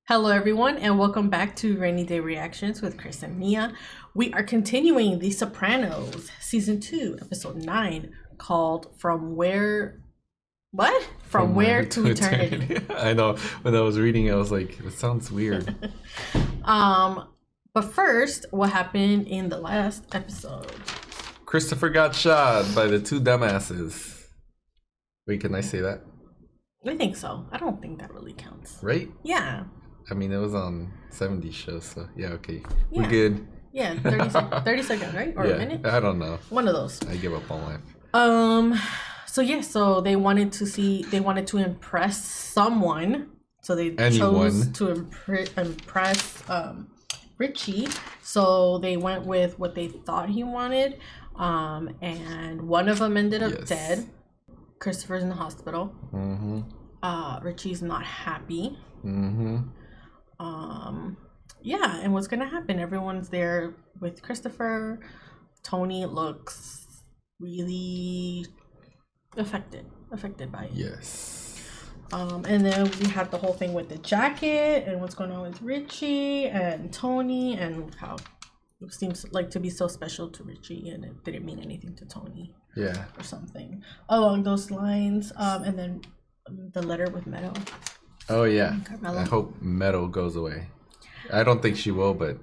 Hello, everyone, and welcome back to Rainy Day Reactions with Chris and Mia. We are continuing The Sopranos, Season 2, Episode 9, called From Where... What? From Where to Eternity. I know. When I was reading it, I was like, it sounds weird. But first, what happened in the last episode? Christopher got shot by the two dumbasses. Wait, can I say that? I think so. I don't think that really counts. Right? Yeah. I mean, it was on 70s show, so yeah, okay. Yeah. We're good. Yeah, 30 seconds, right? Or a minute? I don't know. One of those. I give up on life. So they wanted to impress someone. So they chose to impress Richie. So they went with what they thought he wanted. And one of them ended up dead. Christopher's in the hospital. Mm-hmm. Richie's not happy. Mm-hmm. Yeah, and what's gonna happen? Everyone's there with Christopher. Tony looks really affected by it. Yes. And then we had the whole thing with the jacket and what's going on with Richie and Tony and how it seems like to be so special to Richie and it didn't mean anything to Tony. Yeah. Or something along those lines. And then the letter with Meadow. Oh yeah. Carmela. I hope Meadow goes away. I don't think she will, but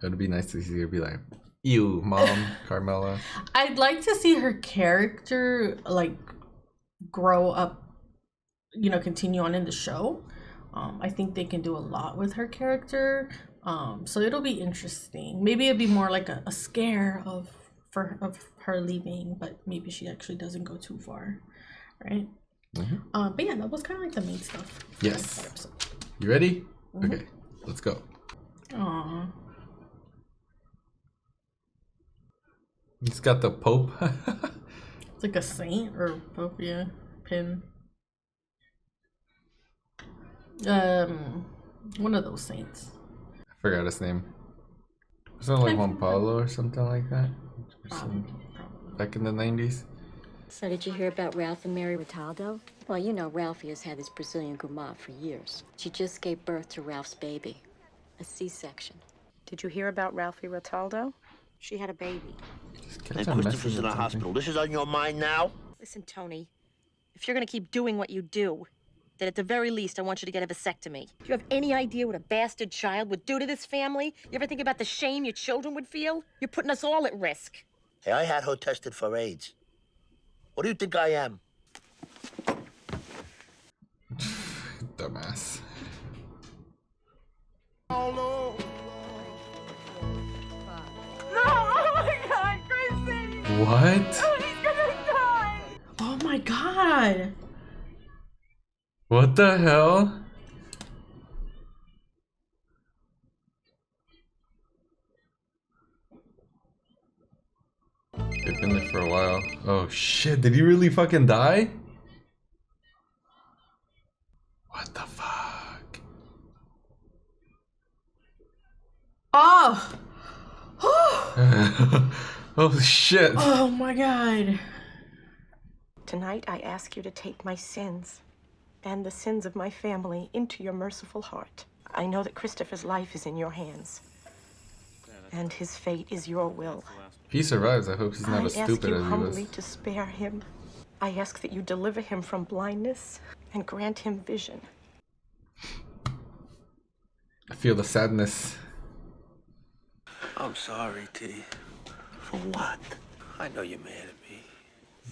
it'd be nice to see her be like, "Ew, Mom, Carmela." I'd like to see her character like grow up, continue on in the show. I think they can do a lot with her character. So it'll be interesting. Maybe it'd be more like a scare of her leaving, but maybe she actually doesn't go too far, right? Mm-hmm. But yeah, that was kind of like the main stuff. Yes. You ready? Mm-hmm. Okay, let's go. Aww. He's got the Pope. It's like a saint or Pope, yeah. Pin. One of those saints. I forgot his name. Wasn't it like Juan Pablo or something like that? Probably. Back in the 90s? So did you hear about Ralph and Mary Ritaldo? Well, you know Ralphie has had this Brazilian guma for years. She just gave birth to Ralph's baby. A C-section. Did you hear about Ralphie Ritaldo? She had a baby. And Christopher's in a hospital. This is on your mind now? Listen, Tony, if you're gonna keep doing what you do, then at the very least, I want you to get a vasectomy. Do you have any idea what a bastard child would do to this family? You ever think about the shame your children would feel? You're putting us all at risk. Hey, I had her tested for AIDS. What do you think I am? Dumbass. Oh, no. No! Oh, my God, Chrissy! What? Oh, he's gonna die! Oh, my God! What the hell? They've been there for a while. Oh shit, did he really fucking die? What the fuck? Oh! Oh shit. Oh my God. Tonight, I ask you to take my sins and the sins of my family into your merciful heart. I know that Christopher's life is in your hands, and his fate is your will. If he survives, I hope he's not as stupid as he was. I ask you humbly to spare him. I ask that you deliver him from blindness and grant him vision. I feel the sadness. I'm sorry, T. For what? I know you're mad at me.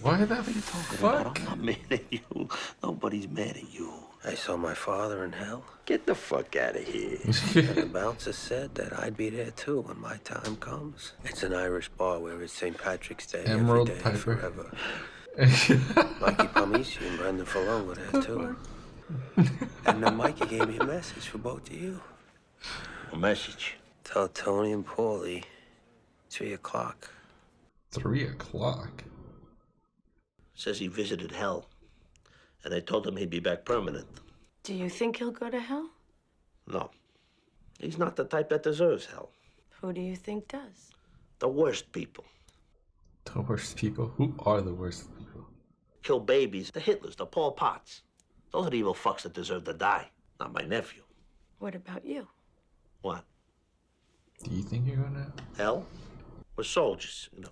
Why the Fuck? I'm not mad at you. Nobody's mad at you. I saw my father in hell. Get the fuck out of here. And the bouncer said that I'd be there too when my time comes. It's an Irish bar where it's St. Patrick's Day Emerald every day Piper. forever. Mikey Palmisi and Brendan Fallon were there too. And then Mikey gave me a message for both of you. A message? Tell Tony and Paulie 3 o'clock. 3 o'clock? Says he visited hell. And they told him he'd be back permanent. Do you think he'll go to hell? No. He's not the type that deserves hell. Who do you think does? The worst people. The worst people? Who are the worst people? Kill babies. The Hitlers, the Pol Pots. Those are the evil fucks that deserve to die. Not my nephew. What about you? What? Do you think you're gonna? Hell? We're soldiers, you know.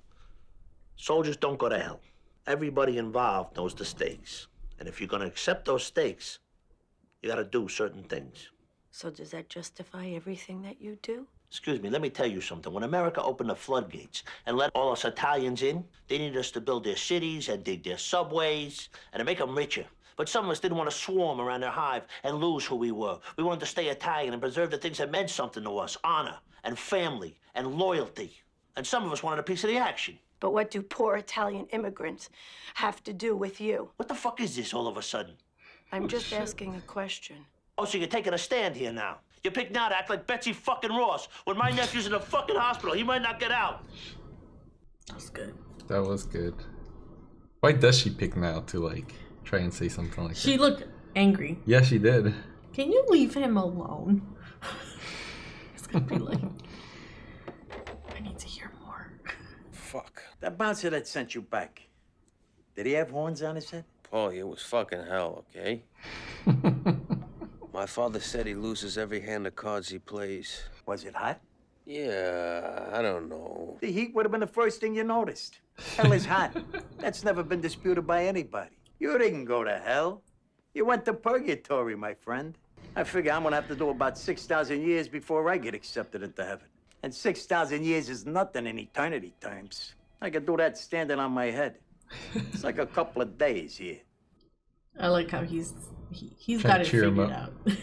Soldiers don't go to hell. Everybody involved knows the stakes. And if you're gonna accept those stakes, you gotta do certain things. So does that justify everything that you do? Excuse me, let me tell you something. When America opened the floodgates and let all us Italians in, they needed us to build their cities and dig their subways and to make them richer. But some of us didn't want to swarm around their hive and lose who we were. We wanted to stay Italian and preserve the things that meant something to us, honor and family and loyalty. And some of us wanted a piece of the action. But what do poor Italian immigrants have to do with you? What the fuck is this all of a sudden? I'm just asking a question. Oh, so you're taking a stand here now? You pick now to act like Betsy fucking Ross. When my nephew's in a fucking hospital, he might not get out. That's good. That was good. Why does she pick now to like try and say something like that? She looked angry. Yeah, she did. Can you leave him alone? It's gonna be like, I need to hear more. Fuck. That bouncer that sent you back, did he have horns on his head? Paulie, it was fucking hell, okay? My father said he loses every hand of cards he plays. Was it hot? Yeah, I don't know. The heat would have been the first thing you noticed. Hell is hot. That's never been disputed by anybody. You didn't go to hell. You went to purgatory, my friend. I figure I'm gonna have to do about 6,000 years before I get accepted into heaven. And 6,000 years is nothing in eternity terms. I could do that standing on my head. It's like a couple of days here. I like how he's Trying got to it cheer him figured up. out.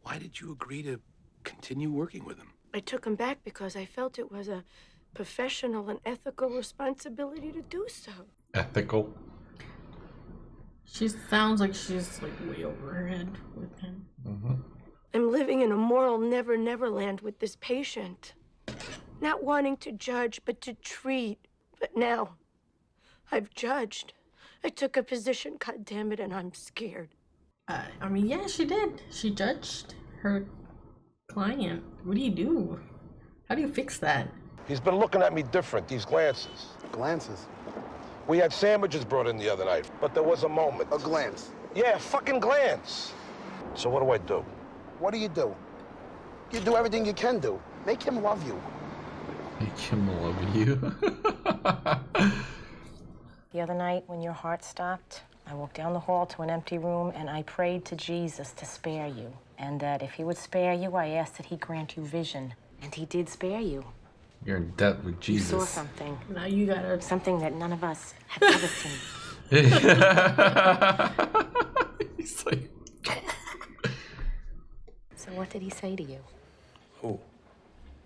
Why did you agree to continue working with him? I took him back because I felt it was a professional and ethical responsibility to do so. Ethical. She sounds like she's like way over her head with him. Mm-hmm. I'm living in a moral never land with this patient. Not wanting to judge, but to treat. But now, I've judged. I took a position, goddammit, and I'm scared. I mean, yeah, she did. She judged her client. What do you do? How do you fix that? He's been looking at me different, these glances. Glances? We had sandwiches brought in the other night, but there was a moment. A glance? Yeah, fucking glance. So what do I do? What do? You do everything you can do. Make him love you. Make him love you. The other night, when your heart stopped, I walked down the hall to an empty room and I prayed to Jesus to spare you. And that if he would spare you, I asked that he grant you vision. And he did spare you. You're in debt with Jesus. You saw something. Now you gotta... Something that none of us have ever seen. He's like... So what did he say to you? Who?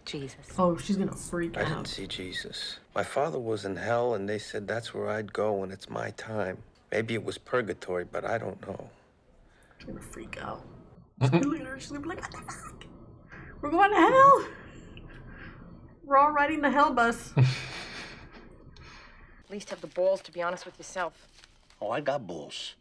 Jesus. Oh, she's gonna freak I out. didn't see Jesus. My father was in hell, and they said that's where I'd go when it's my time. Maybe it was purgatory, but I don't know. She's gonna freak out. She's gonna look at her, she's gonna be like, what the fuck? We're going to hell? We're all riding the hell bus. At least have the balls to be honest with yourself. Oh, I got balls.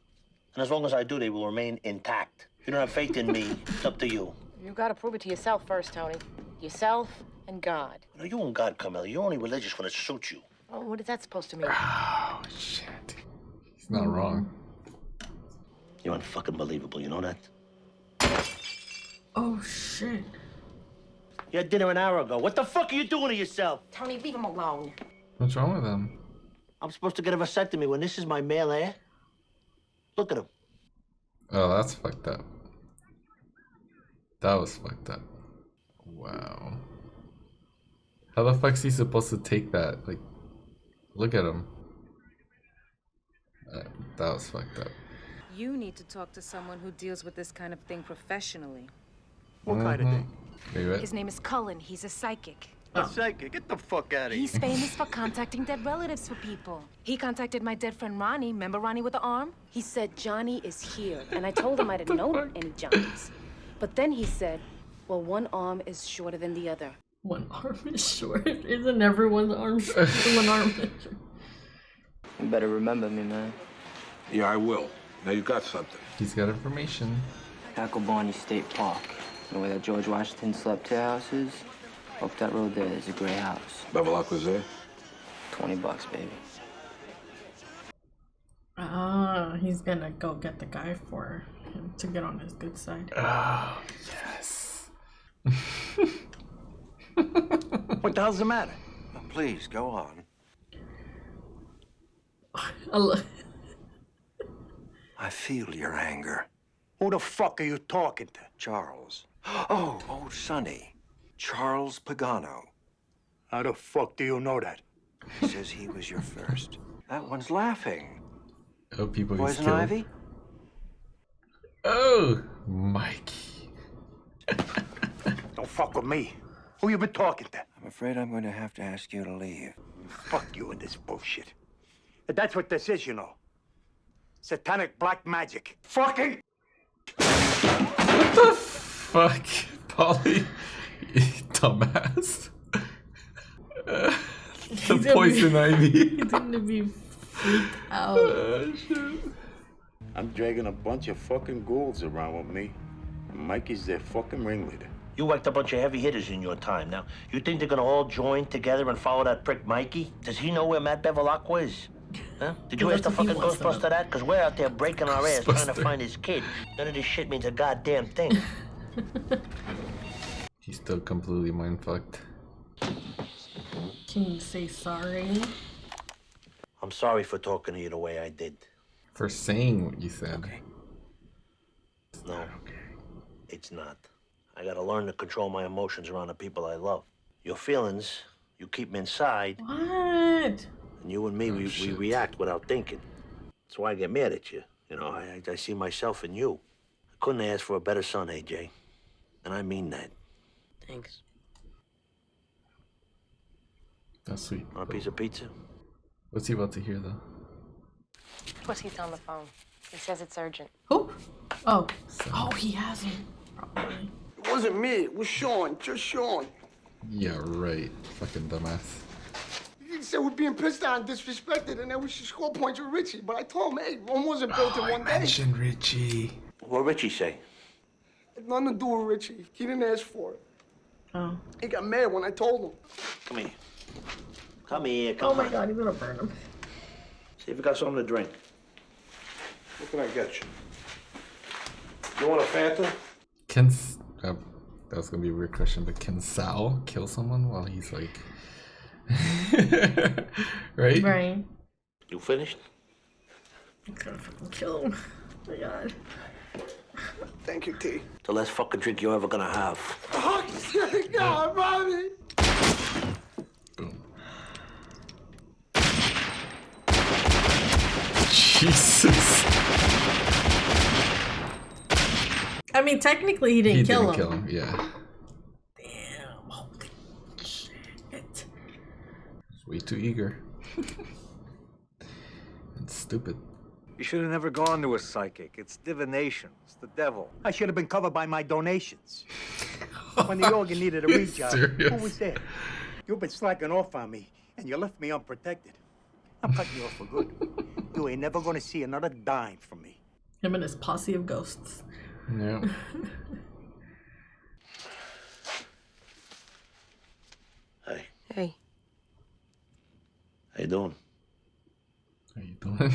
And as long as I do, they will remain intact. If you don't have faith in me, it's up to you. You've got to prove it to yourself first, Tony. Yourself and God. No, you and God, Carmela. You're only religious when it suits you. Oh, what is that supposed to mean? Oh, shit. He's not wrong. You're unfucking believable, you know that? Oh, shit. You had dinner an hour ago. What the fuck are you doing to yourself? Tony, leave him alone. What's wrong with him? I'm supposed to get a vasectomy when this is my male heir? Look at him. Oh, that's fucked up. That was fucked up. Wow. How the fuck's he supposed to take that? Like, look at him. That was fucked up. You need to talk to someone who deals with this kind of thing professionally. What kind of thing? Wait, what? His name is Cullen. He's a psychic. A psychic? Get the fuck out of here. He's famous for contacting dead relatives for people. He contacted my dead friend Ronnie. Remember Ronnie with the arm? He said Johnny is here, and I told him I didn't know any Johnnies. But then he said, well, one arm is shorter than the other. One arm is short. Isn't everyone's arm short? One arm is short. You better remember me, man. Yeah, I will. Now you got something. He's got information. Tacklebarney State Park. You know where that George Washington slept 2 houses? Up that road there's a gray house. Beverlock was there? $20, baby. Ah, he's gonna go get the guy for her. him to get on his good side. Oh, yes. What the hell's the matter? Please, go on. I feel your anger. Who the fuck are you talking to? Charles. Oh, Sonny. Charles Pagano. How the fuck do you know that? He says he was your first. That one's laughing. Oh, people get Poison killed. ivy? Oh, Mikey. Don't fuck with me. Who you been talking to? I'm afraid I'm going to have to ask you to leave. Fuck you and this bullshit. That's what this is, you know. Satanic black magic. Fucking... What the fuck, Polly? Dumbass. The poison ivy. He's gonna be freaked out. Shit. I'm dragging a bunch of fucking ghouls around with me. And Mikey's their fucking ringleader. You worked a bunch of heavy hitters in your time. Now, you think they're gonna all join together and follow that prick Mikey? Does he know where Matt Bevilacqua is? Huh? Did you ask the fucking Ghostbuster that? Because we're out there breaking our ass trying to find his kid. None of this shit means a goddamn thing. He's still completely mind fucked. Can you say sorry? I'm sorry for talking to you the way I did. For saying what you said. Okay. No, it's not. I gotta learn to control my emotions around the people I love. Your feelings, you keep them inside. What? And you and me, we react without thinking. That's why I get mad at you. You know, I see myself in you. I couldn't ask for a better son, AJ. And I mean that. Thanks. That's sweet. Want a piece of pizza? What's he about to hear though? Pussy's on the phone. He says it's urgent. Who? Oh. Oh, he has him. Probably. It wasn't me. It was Sean. Just Sean. Yeah, right. Fucking dumbass. He said we're being pissed on, disrespected, and then we should score points with Richie. But I told him, hey, Rome wasn't built in one day. Mention Richie. What Richie say? It had nothing to do with Richie. He didn't ask for it. Oh. He got mad when I told him. Come here. Come here, come on. Oh my god, he's gonna burn him. See if you got something to drink. What can I get you? You want a Fanta? Can that was gonna be a weird question, but can Saul kill someone while he's like, right? Right. You finished? I'm gonna fucking kill him. Oh my god. Thank you, T. The last fucking drink you're ever gonna have. Oh, God, Bobby. Jesus. I mean, technically, he didn't kill him. Yeah. Damn. Holy shit. It's way too eager. It's stupid. You should have never gone to a psychic. It's divination. It's the devil. I should have been covered by my donations. When the organ needed a rejob, who was there? You've been slacking off on me, and you left me unprotected. I'm cutting you off for good. You ain't never gonna see another dime from me. Him and his posse of ghosts. Yeah. Hey. Hey. How you doing? How you doing?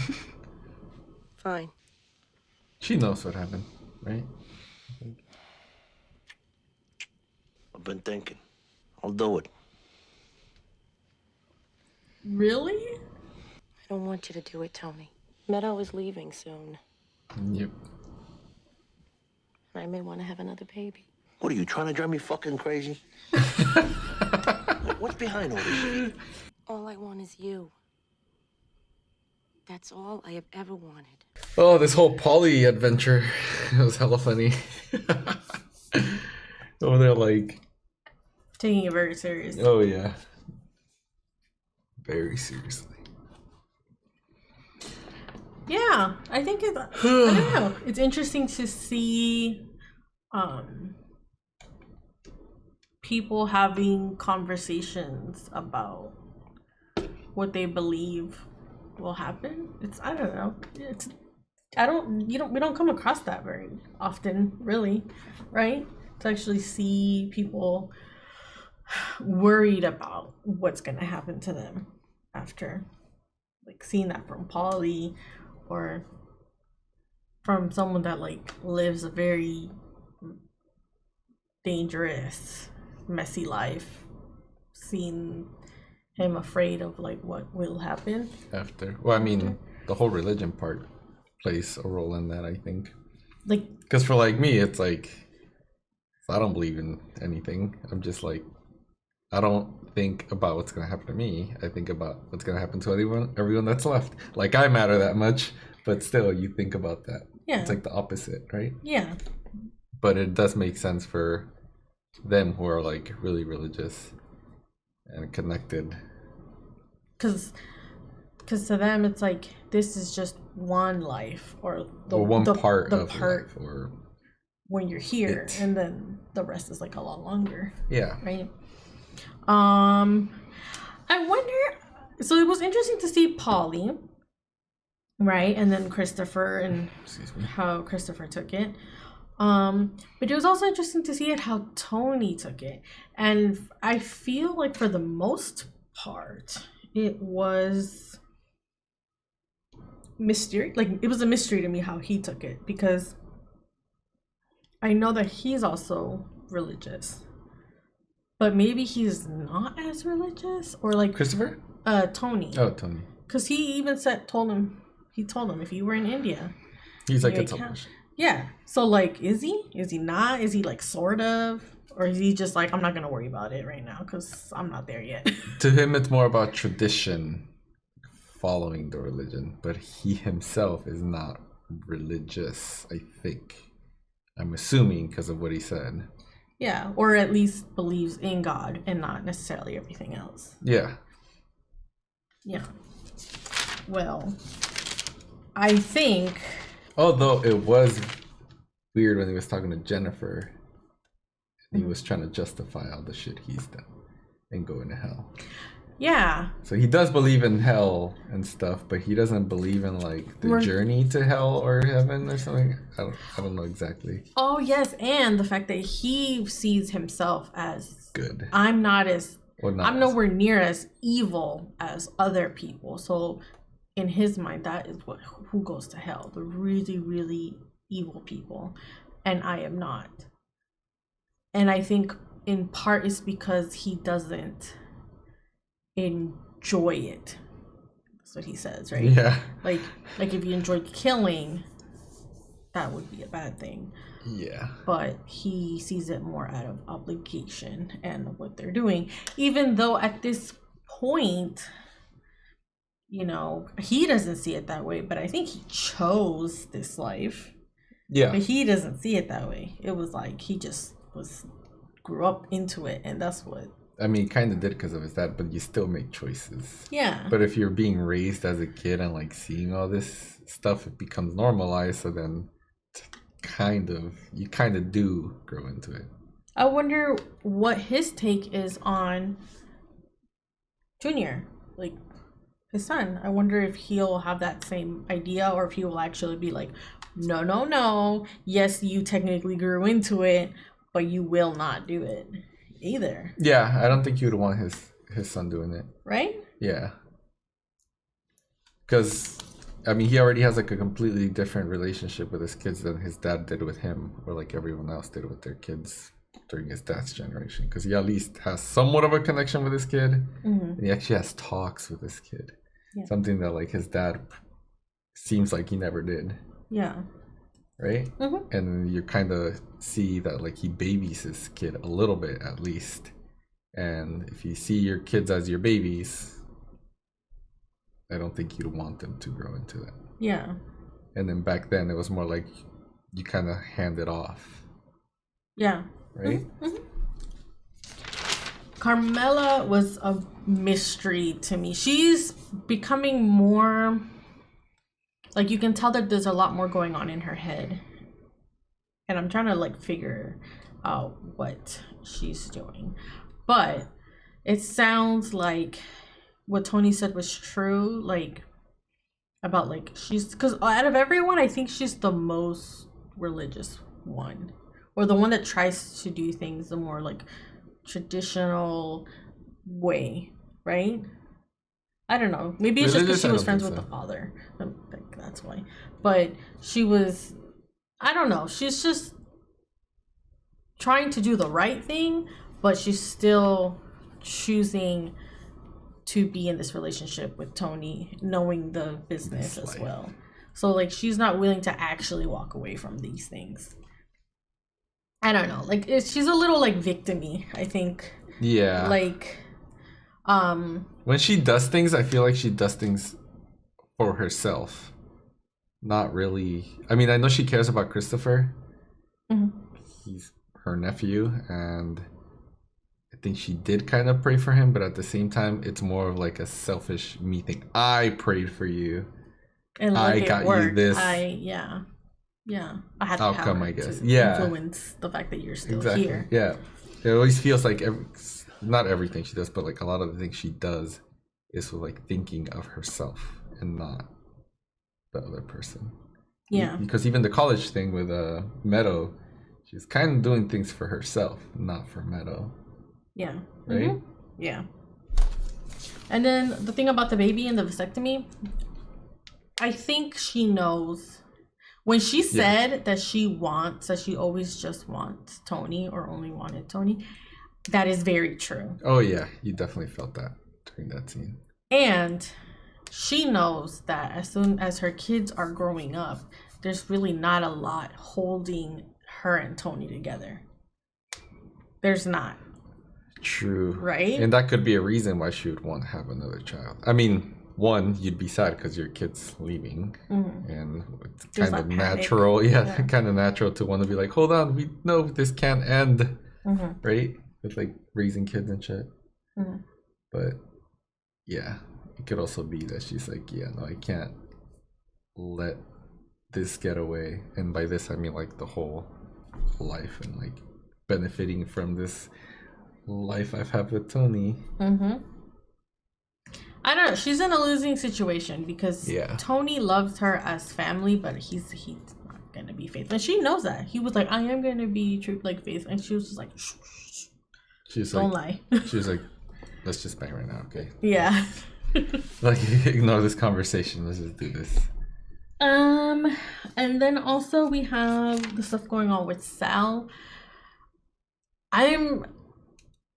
Fine. She knows what happened, right? I've been thinking. I'll do it. Really? I don't want you to do it, Tony. Meadow is leaving soon. Yep. I may want to have another baby. What are you trying to drive me fucking crazy? What's behind all this shit? All I want is you. That's all I have ever wanted. Oh, this whole Polly adventure. It was hella funny. Over there, like. Taking it very seriously. Oh, yeah. Very seriously. Yeah, I think it's, I don't know. It's interesting to see people having conversations about what they believe will happen. I don't know. We don't come across that very often, really, right? To actually see people worried about what's gonna happen to them after, like, seeing that from Polly, or from someone that like lives a very dangerous, messy life, seeing him afraid of like what will happen after. Well, I mean, the whole religion part plays a role in that, I think. Like, because for like me, it's like I don't believe in anything. I'm just like, I don't think about what's gonna happen to me. I think about what's gonna happen to everyone that's left. Like I matter that much, but still, you think about that. Yeah. It's like the opposite, right? Yeah. But it does make sense for them who are like really religious and connected. Because to them, it's like this is just one life, or one part the of part life, or when you're here, and then the rest is like a lot longer. Yeah. Right. I wonder. So it was interesting to see Polly, right, and then Christopher, and how Christopher took it. But it was also interesting to see how Tony took it, and I feel like for the most part, it was mystery. Like it was a mystery to me how he took it, because I know that he's also religious, but maybe he's not as religious, or like Christopher. Tony. Oh, Tony. Because he even told him if you were in India, he's like, it's selfish. Yeah. So like, is he? Is he not? Is he like sort of? Or is he just like, I'm not gonna worry about it right now because I'm not there yet? To him, it's more about tradition, following the religion, but he himself is not religious, I think. I'm assuming because of what he said. Yeah, or at least believes in God and not necessarily everything else. Yeah. Yeah. Well, I think... Although it was weird when he was talking to Jennifer, and he was trying to justify all the shit he's done and going to hell. Yeah. So he does believe in hell and stuff, but he doesn't believe in like the journey to hell or heaven or something. I don't know exactly. Oh yes, and the fact that he sees himself as good. I'm nowhere near as evil as other people. So in his mind, that is who goes to hell, the really, really evil people, and I am not. And I think in part it's because he doesn't enjoy it. That's what he says, right? Yeah. Like if you enjoy killing, that would be a bad thing. Yeah. But he sees it more out of obligation and what they're doing. Even though at this point, you know, he doesn't see it that way, but I think he chose this life. Yeah. But he doesn't see it that way. It was like he just grew up into it, and that's what. I mean, kind of did because of his dad, but you still make choices. Yeah. But if you're being raised as a kid and like seeing all this stuff, it becomes normalized. So then, you kind of do grow into it. I wonder what his take is on Junior, like his son. I wonder if he'll have that same idea, or if he will actually be like, no. Yes, you technically grew into it, but you will not do it either. Yeah, I don't think you'd want his son doing it. Right? Yeah. Because, I mean, he already has like a completely different relationship with his kids than his dad did with him, or like everyone else did with their kids during his dad's generation. Because he at least has somewhat of a connection with his kid. Mm-hmm. And he actually has talks with his kid. Yeah. Something that like his dad seems like he never did. Yeah. Right? Mm-hmm. And you kind of see that like he babies his kid a little bit at least. And if you see your kids as your babies, I don't think you'd want them to grow into that. Yeah. And then back then it was more like you kind of hand it off. Yeah. Right? Mm-hmm. Carmela was a mystery to me. She's becoming more... Like, you can tell that there's a lot more going on in her head. And I'm trying to, like, figure out what she's doing. But it sounds like what Tony said was true. Like, about, like, she's... Because out of everyone, I think she's the most religious one. Or the one that tries to do things the more, like, traditional way. Right? I don't know. Maybe it's just because she was friends with the father. that's why. But she was, I don't know, she's just trying to do the right thing, but she's still choosing to be in this relationship with Tony, knowing the business as well. So like she's not willing to actually walk away from these things. I don't know, like she's a little like victim-y, I think. Yeah. Like when she does things, I feel like she does things for herself. Not really. I mean, I know she cares about Christopher. He's her nephew, and I think she did kind of pray for him, but at the same time, it's more of like a selfish me thing. I prayed for you. And I got you this. I had the outcome, power I guess. to influence the fact that you're still here. Yeah. It always feels like not everything she does, but like a lot of the things she does is for like thinking of herself and not the other person. Yeah. Because even the college thing with Meadow, she's kind of doing things for herself, not for Meadow. Yeah. Right? Yeah. And then the thing about the baby and the vasectomy, I think she knows. When she said that she always just wants Tony or only wanted Tony, that is very true. Oh yeah, you definitely felt that during that scene. And she knows that as soon as her kids are growing up, there's really not a lot holding her and Tony together. There's not. True. Right? And that could be a reason why she would want to have another child. I mean, one, you'd be sad because your kid's leaving, and it's kind of natural. Yeah, kind of natural to want to be like, hold on, we know this can't end, right? With like raising kids and shit. But yeah, it could also be that she's like, yeah, no, I can't let this get away. And by this, I mean like the whole life and like benefiting from this life I've had with Tony. I don't know. She's in a losing situation because Tony loves her as family, but he's not gonna be faithful. And she knows that. He was like, I am gonna be true, like faithful, and she was just like, shh. She's don't like, lie. She was like, let's just bang right now, okay? Yeah. Like, ignore this conversation. Let's just do this. And then also we have the stuff going on with Sal.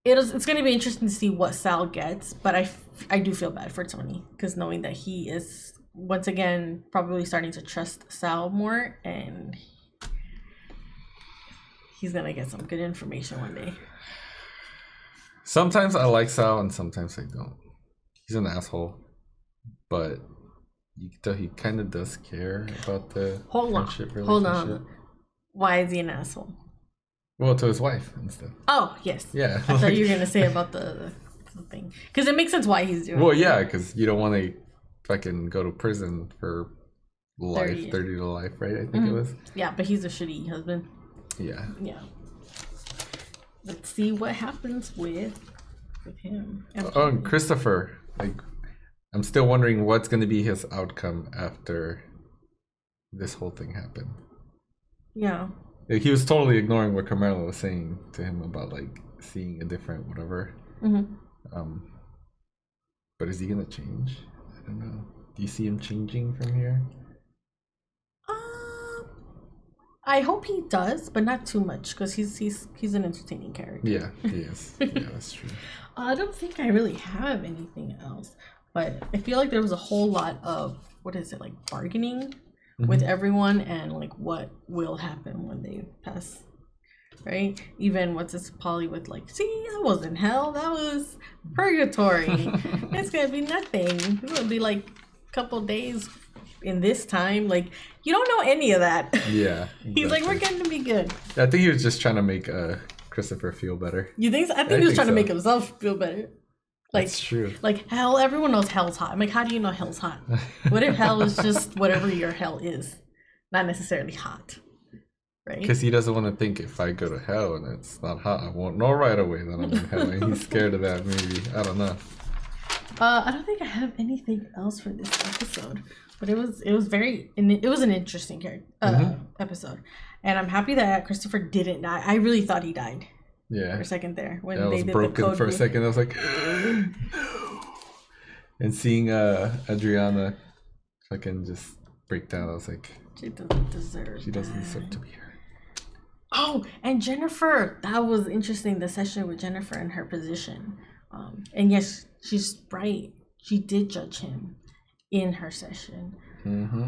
It's going to be interesting to see what Sal gets, but I do feel bad for Tony because knowing that he is once again probably starting to trust Sal more, and he's going to get some good information one day. Sometimes I like Sal and sometimes I don't. He's an asshole, but you can tell he kind of does care about the friendship relationship. Hold on. Why is he an asshole? Well, to his wife and stuff. Oh, yes. Yeah. I thought you were going to say about the thing. Because it makes sense why he's doing it. Well, yeah, because you don't want to fucking go to prison for life, 30 to life, right? I think it was. Yeah, but he's a shitty husband. Yeah. Yeah. Let's see what happens with him. Oh, and Christopher. Like, I'm still wondering what's going to be his outcome after this whole thing happened. Yeah. Like, he was totally ignoring what Carmela was saying to him about like seeing a different whatever. But is he gonna change? I don't know. Do you see him changing from here? I hope he does, but not too much because he's an entertaining character. Yeah, he is. Yeah, that's true. I don't think I really have anything else, but I feel like there was a whole lot of like bargaining with everyone and like what will happen when they pass, right? Even Polly with like, see, that wasn't hell, that was purgatory. It's gonna be nothing. It's gonna be like a couple days in this time. Like, you don't know any of that. Yeah. Exactly. He's like, we're gonna be good. I think he was just trying to make Christopher feel better. You think so? I think he was trying to make himself feel better. Like, that's true. Like hell, everyone knows hell's hot. I'm like, how do you know hell's hot? What if hell is just whatever your hell is, not necessarily hot, right? Because he doesn't want to think if I go to hell and it's not hot, I won't know right away that I'm in hell. And he's scared of that. Maybe, I don't know. I don't think I have anything else for this episode, but it was an interesting episode, and I'm happy that Christopher didn't die. I really thought he died. Yeah. For a second there. When I was broken for a second. I was like, no. And seeing Adriana fucking just breakdown. I was like, she doesn't deserve. She doesn't deserve to be here. Oh, and Jennifer, that was interesting. The session with Jennifer and her position. And yes, she's right. She did judge him in her session. Mm-hmm.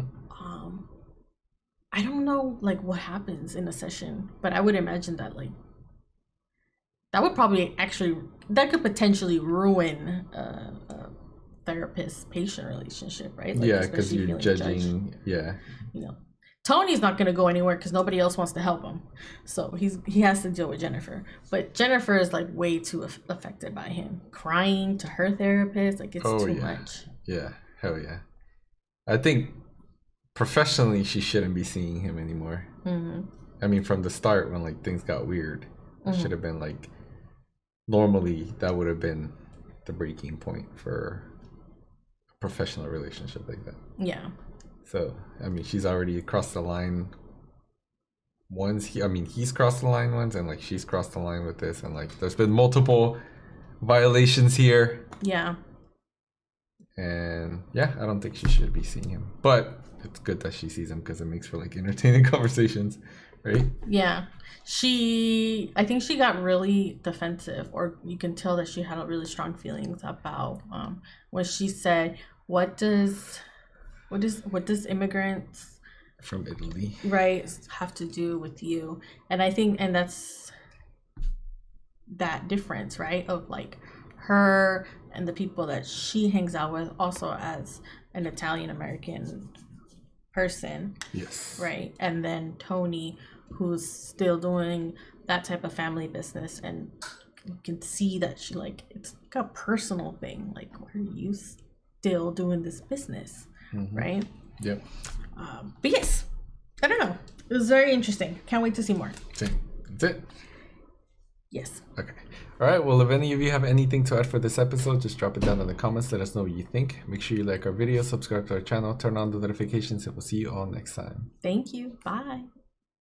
I don't know like what happens in a session, but I would imagine that like that would probably actually that could potentially ruin a therapist-patient relationship, right? Like, yeah, because you're judging. Judged. Yeah. You know, Tony's not gonna go anywhere because nobody else wants to help him, so he has to deal with Jennifer. But Jennifer is like way too affected by him, crying to her therapist. Like it's too much. Yeah, hell yeah. I think professionally she shouldn't be seeing him anymore. Mm-hmm. I mean, from the start when like things got weird, it should have been like normally that would have been the breaking point for a professional relationship like that. Yeah. So I mean, she's already crossed the line once. He's crossed the line once, and like she's crossed the line with this, and like there's been multiple violations here. Yeah. And yeah, I don't think she should be seeing him, but it's good that she sees him because it makes for like entertaining conversations, right? Yeah. I think she got really defensive, or you can tell that she had really strong feelings about when she said, what does immigrants from Italy, right, have to do with you? And I think, and that's that difference, right, of like her and the people that she hangs out with, also as an Italian American person. Yes. Right. And then Tony, who's still doing that type of family business, and you can see that she like it's like a personal thing. Like, why are you still doing this business? Mm-hmm. Right. Yep. But yes, I don't know. It was very interesting. Can't wait to see more. That's it. Yes. Okay. All right. Well, if any of you have anything to add for this episode, just drop it down in the comments. Let us know what you think. Make sure you like our video, subscribe to our channel, turn on the notifications, and we'll see you all next time. Thank you. Bye.